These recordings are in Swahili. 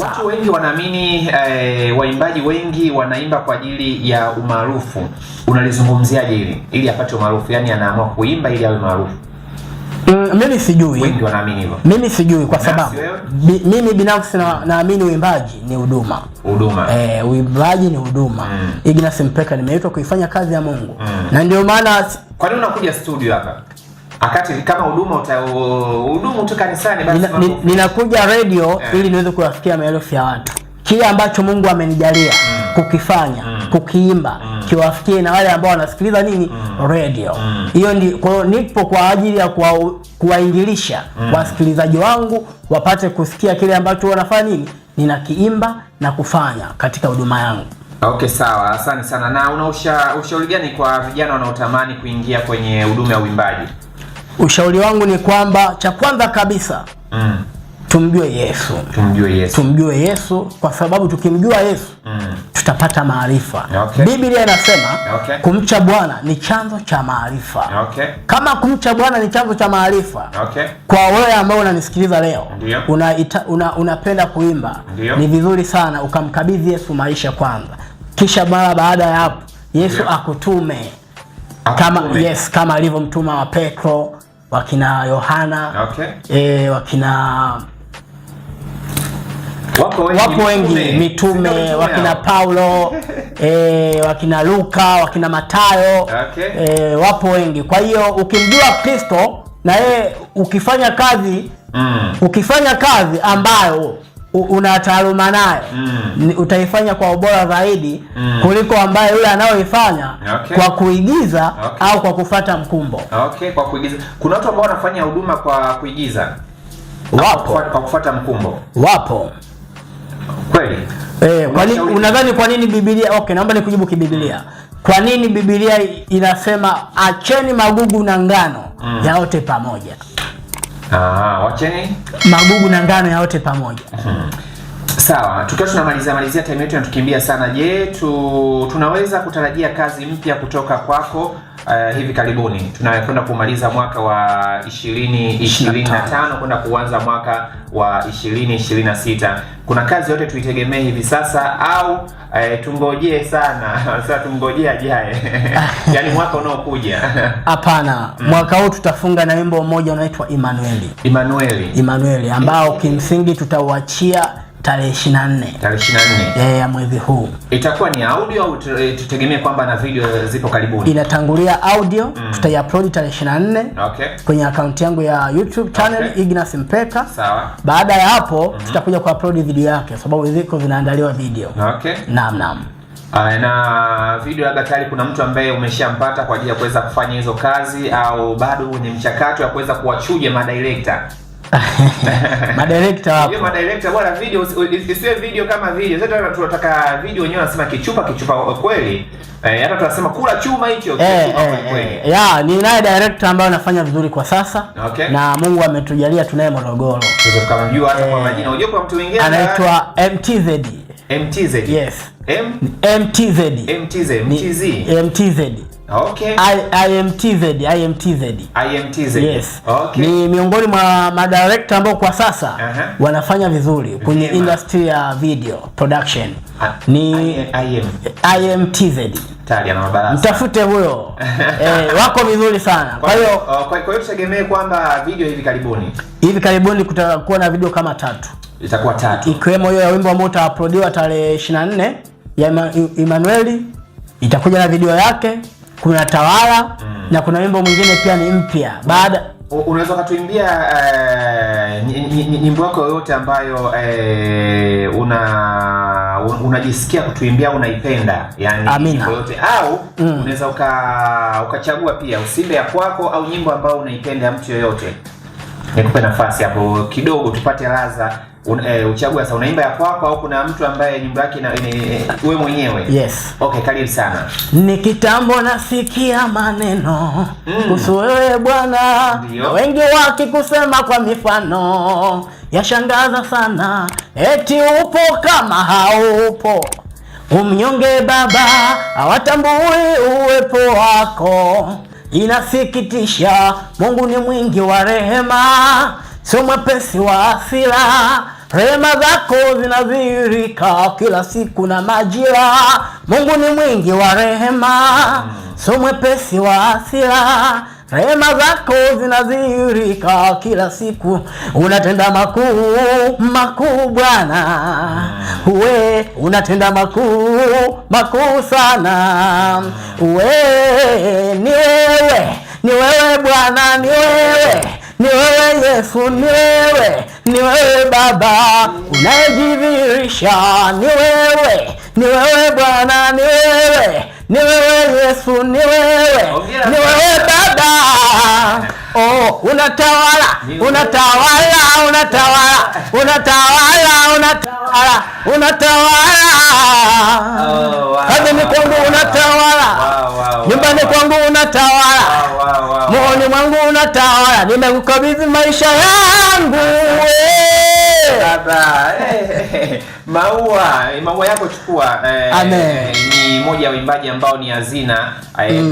Watu wengi wanaamini waimbaji wengi wanaimba kwa ajili ya umaarufu. Unalizungumziaje ili apate umaarufu? Yaani anaamua kuimba ili awe maarufu. Mimi sijui. Wengi wanaamini hivyo. Mimi sijui kwa sababu mimi binafsi naamini uimbaji ni huduma. Uimbaji ni huduma. Ignas Mpeka nimeitwa kuifanya kazi ya Mungu. Na ndio maana kwa nini unakuja studio hapa? Akati kama huduma hudumu tu kanisani basi ninakuja radio ili niweze kuwafikia maelfu ya watu. Kile ambacho Mungu amenijalia kukifanya, kukiimba, kiwafikie na wale ambao wanasikiliza nini? Radio. Hiyo ndio, kwa hiyo nipo kwa ajili ya kuwaingilisha wasikilizaji wangu wapate kusikia kile ambacho wanafanya nini? Ninakiimba na kufanya katika huduma yangu. Okay, sawa. Asante sana. Na una ushauri gani kwa vijana wanaotamani kuingia kwenye huduma ya uimbaji? Ushauri wangu ni kwamba cha kwanza kabisa tumjue Yesu. Tumjue Yesu kwa sababu tukimjua Yesu tutapata maarifa. Biblia inasema kumcha Bwana ni chanzo cha maarifa. Kama kumcha Bwana ni chanzo cha maarifa, kwa wewe ambao unanisikiliza leo, unapenda kuimba, ni vizuri sana ukamkabidhi Yesu maisha kwanza. Kisha baada ya hapo Yesu akutume. Kama alivyomtuma wa Petro, wakina Yohana, wakina wapo wengi mitume, wakina Paulo, wakina Luka, wakina Matayo, wapo wengi. Kwa hiyo ukimjua Kristo na yeye ukifanya kazi ambayo una taaluma nayo, utaifanya kwa ubora zaidi kuliko ambaye yule anaoifanya kwa kuigiza au kwa kufuata mkumbo. Kwa kuigiza. Kuna watu ambao wanafanya huduma kwa kuigiza. Wapo. Kwa kufuata mkumbo. Wapo. Kweli? Unadhani kwa nini Biblia, naomba nikujibu kibiblia. Kwa nini Biblia inasema acheni magugu na ngano yaote pamoja? Wacheni magugu na ngano yaote pamoja. Sawa, tukiwa tunamalizia time yetu inatukimbia sana. Je, tunaweza kutarajia kazi mpya kutoka kwako hivi karibuni? Tunakwenda kumaliza mwaka wa 2025 kwenda kuanza mwaka wa 2026. Kuna kazi yote tuitegemee hivi sasa au tungojee sana? Sasa tungojee ajaye. Yaani mwaka unaokuja. Hapana, mwaka huu tutafunga na wimbo mmoja unaitwa Emmanuel ambao kimsingi tutauachia tarehe 24 ya mwezi huu. Itakuwa ni audio au tutegemee kwamba na video zipo karibuni? Inatangulia audio, tutaiupload tarehe 24 kwenye akaunti yangu ya YouTube channel Ignas Mpeka. Sawa. Baada ya hapo tutakuja kuupload video yake sababu ziko zinaandaliwa video. Naam. Na video labda tayari kuna mtu ambaye umeshampata kwa ajili ya kuweza kufanya hizo kazi au bado ni mchakato ya kuweza kuwachuja madirector? Madirector hapo. Madirector bwana, video isiwe video kama video. Sasa tunataka video wenyewe wanasema kichupa kweli. Hata tunasema kula chuma hicho kweli. Ni naye director ambaye anafanya vizuri kwa sasa. Na Mungu ametujalia tunaye Morogoro. Sasa tukamjua hata kwa majina. Unajua kwa mtu mwingine anaitwa MTZ. Yes. MTZ. IMTZ. Yes. Ni miongoni mwa madirector ambao kwa sasa wanafanya vizuri kwenye industry ya video production. Ni IMTZ. Mtafute huyo. Wako vizuri sana. Kwa hiyo tutegemee kwamba video hivi karibuni kutakuwa na video kama 3. Itakuwa 3. Ikiwemo hiyo ya wimbo ambao utauploadiwa tarehe 24 ya Emmanuel, itakuja na video yake. Kuna Tawala na kuna wimbo mwingine pia ni mpya. Baada unaweza kutuimbia nyimbo yako yoyote ambayo unajisikia kutuimbia unaipenda, yani nyimbo yote au unaweza ukachagua pia usimbe ya kwako au nyimbo ambayo unaipenda ya mtu yoyote. Nikupe nafasi hapo kidogo tupate ladha. Uchague sasa unaimba ya kwako au kuna mtu ambaye nyimbo yake wewe mwenyewe? Yes. Okay, karibu sana. Ni kitambo nasikia maneno kuhusu wewe Bwana, wengi wakikusema kwa mifano yashangaza sana, eti upo kama haupo. Umnyonge Baba hawatambui uwepo wako, inasikitisha. Mungu ni mwingi wa rehema, sio mwepesi wa hasira, rehema zako zinadhihirika kila siku na majira. Mungu ni mwingi wa rehema, sio mwepesi wa hasira. Rehema zako zinadhihirika kila siku, unatenda makuu makuu Bwana. Uwe unatenda makuu sana. Uwe ni wewe Bwana, ni wewe Yesu, ni wewe Baba unayejidhihirisha. Ni wewe Bwana, ni wewe Yesu, ni wewe Baba. Oh, unatawala. Kazini kwangu unatawala, nyumbani kwangu unatawala, moyoni mwangu unatawala. Nimekukabidhi maisha yangu Baba. Maua yako chukua. Ni moja ya waimbaji ambao ni hazina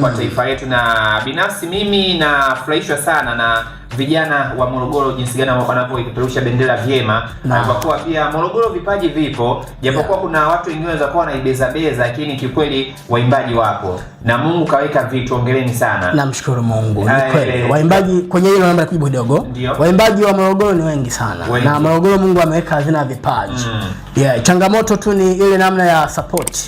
kwa taifa letu, na binafsi mimi nafurahishwa sana na vijana wa Morogoro jinsi gani wanavyoipeperusha bendera vyema. Kwa kuwa pia Morogoro vipaji vipo, japokuwa kuna watu wengine wanaweza kuwa wanaibeza, lakini kikweli waimbaji wapo na Mungu kaweka vitu. Ongeleni sana. Namshukuru Mungu. Ni kweli waimbaji kwenye hilo namba kujibu kidogo. Waimbaji wa Morogoro ni wengi sana. Na Morogoro Mungu ameweka hazina vipaji. Changamoto tu ni ile namna ya support.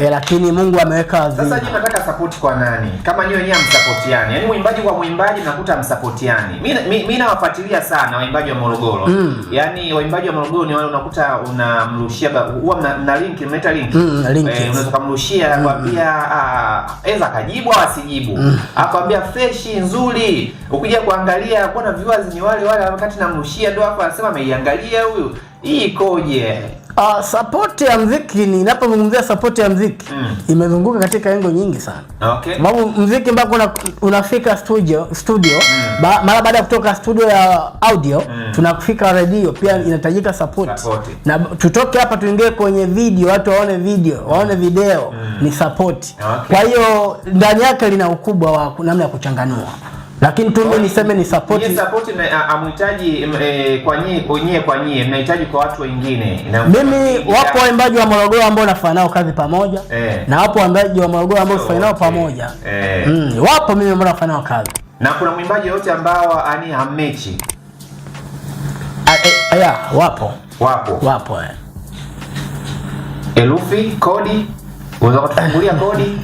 Lakini Mungu ameweka hazina. Sasa nyinyi nataka support kwa nani? Kama nyinyi wenyewe msupportiani. Yaani mwimbaji kwa mwimbaji nakuta msupportiani. Mimi nawafuatilia sana waimbaji wa Morogoro. Yaani waimbaji wa Morogoro ni wale unakuta unamrushia, huwa mna link, mnaita link. Unaweza kumrushia akwambia eza kajibu au asijibu. Akwambia fresh nzuri. Ukija kuangalia kuna viewers ni wale wakati namrushia ndio hapo anasema ameiangalia huyu. Hii ikoje? Support ya muziki, ninapozungumzia support ya muziki imezunguka katika engo nyingi sana. Sababu muziki mpaka unafika studio mara baada ya kutoka studio ya audio tunakufika radio, pia inahitajika support. Na tutoke hapa tuingie kwenye video, watu waone video, ni support. Kwa hiyo ndani yake lina ukubwa wa namna ya kuchanganua. Lakini tu mimi niseme ni support. Ni support amhitaji kwa nyie mnahitaji kwa watu wengine. Mimi wapo waimbaji wa Morogoro ambao nafanya nao kazi pamoja. Na wapo waimbaji wa Morogoro ambao nafanya nao pamoja. Wapo mimi ambao nafanya nao kazi. Na kuna mwimbaji yote ambao hammechi. Wapo. Herufi, kodi, unaweza kutufungulia kodi?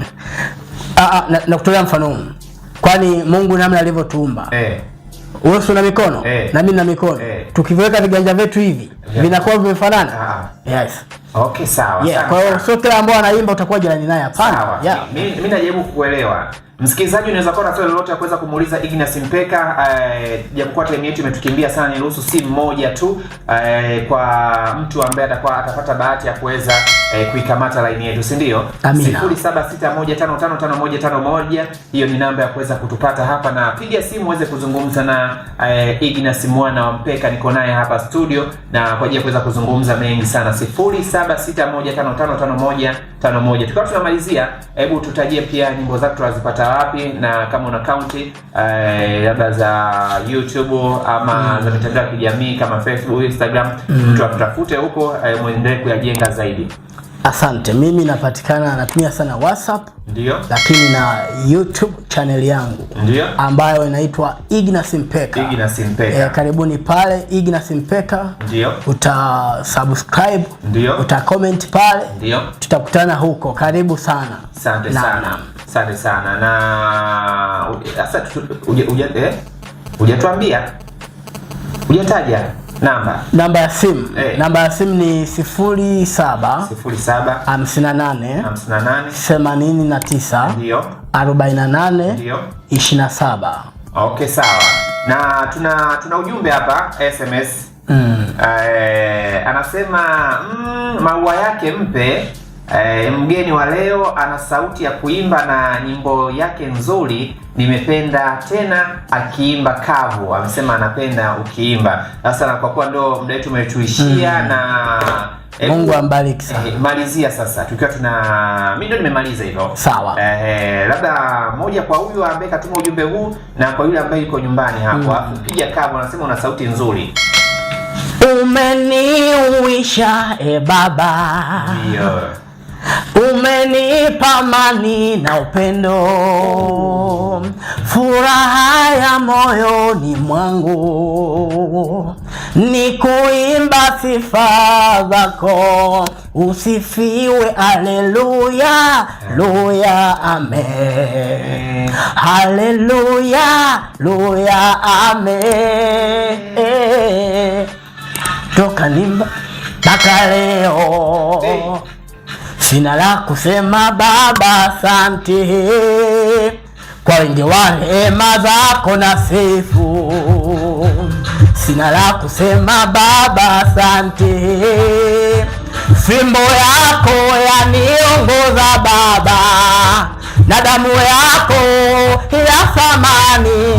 Na kutolea mfano. Kwani Mungu namna alivyotuumba. Wewe una mikono na mimi na mikono. Tukiweka viganja vyetu hivi vinakuwa vimefanana. Yes. Okay, sawa. Kwa hiyo sio kila ambao anaimba utakuwa jirani naye, hapana. Mimi najaribu kuelewa. Msikilizaji unaweza kuwa na swali lolote ya kuweza kumuuliza Ignas Mpeka. Japokuwa time yetu imetukimbia sana, niruhusu simu moja tu kwa mtu ambaye atapata bahati ya kuweza kuikamata line yetu, si ndio? 0761555151. Hiyo ni namba ya kuweza kutupata hapa, na piga simu uweze kuzungumza na Ignas mwana wa Mpeka. Niko naye hapa studio na kwa ajili ya kuweza kuzungumza mengi sana. 0761555151. Tukiwa tunamalizia, hebu tutajie pia nyimbo zako tunazipata wapi, na kama una account labda za YouTube ama za mitandao ya kijamii kama Facebook, Instagram, tutafute huko muendelee kuyajenga zaidi. Asante. Mimi natumia sana WhatsApp. Ndio. Lakini na YouTube channel yangu. Ndio. Ambayo inaitwa Ignas Mpeka. Karibuni pale Ignas Mpeka. Ndio. Utasubscribe. Ndio. Utacomment pale. Ndio. Tutakutana huko. Karibu sana. Asante sana. Asante sana. Na sasa hujatuambia. Hujataja namba ya simu. Namba ya simu ni 07 58 89 ndio 48 ndio 27. Okay, sawa. Na tuna ujumbe hapa SMS. Anasema maua yake mpe. Mgeni wa leo ana sauti ya kuimba na nyimbo yake nzuri, nimependa tena akiimba kavu. Amesema anapenda ukiimba. Sasa kwa kuwa ndo muda wetu umetuishia na Mungu ambariki sana. Malizia sasa. Tukiwa mimi ndo nimemaliza hivyo. Sawa. Labda moja kwa huyu ambaye katuma ujumbe huu na kwa yule ambaye yuko nyumbani hapo. Piga kavu, anasema una sauti nzuri. Umeniuisha Baba, umenipa amani na upendo, furaha ya moyoni mwangu ni kuimba sifa zako. Usifiwe, haleluya, haleluya, amen. Haleluya, haleluya, amen. Toka nimba mpaka leo sina la kusema Baba, asante kwa wingi wa rehema zako na sifu. Sina la kusema Baba, asante. Fimbo yako yaniongoza Baba, na damu yako ya thamani.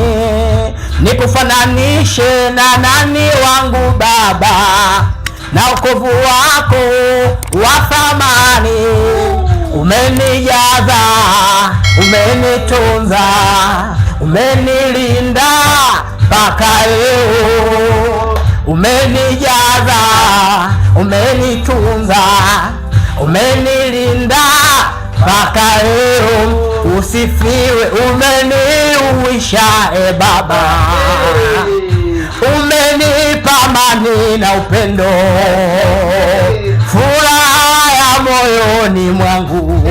Nikufananishe na nani wangu Baba, na wokovu wako wa thamani. Umenijaza, umenitunza, umenilinda mpaka leo. Umenijaza, umenitunza, umenilinda mpaka leo. Usifiwe, umeniuisha Baba, umenipa amani na upendo, furaha ya moyoni mwangu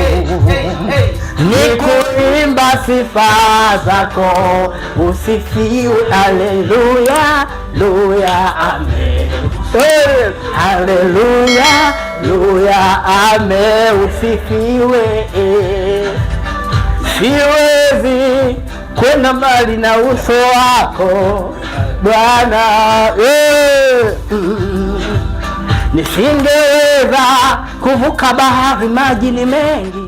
ni kuimba sifa zako. Usifiwe, haleluya, haleluya, amen. Haleluya, haleluya, amen. Usifiwe. Siwezi kwenda mbali na uso wako Bwana, nisingeweza kuvuka bahari, maji ni mengi.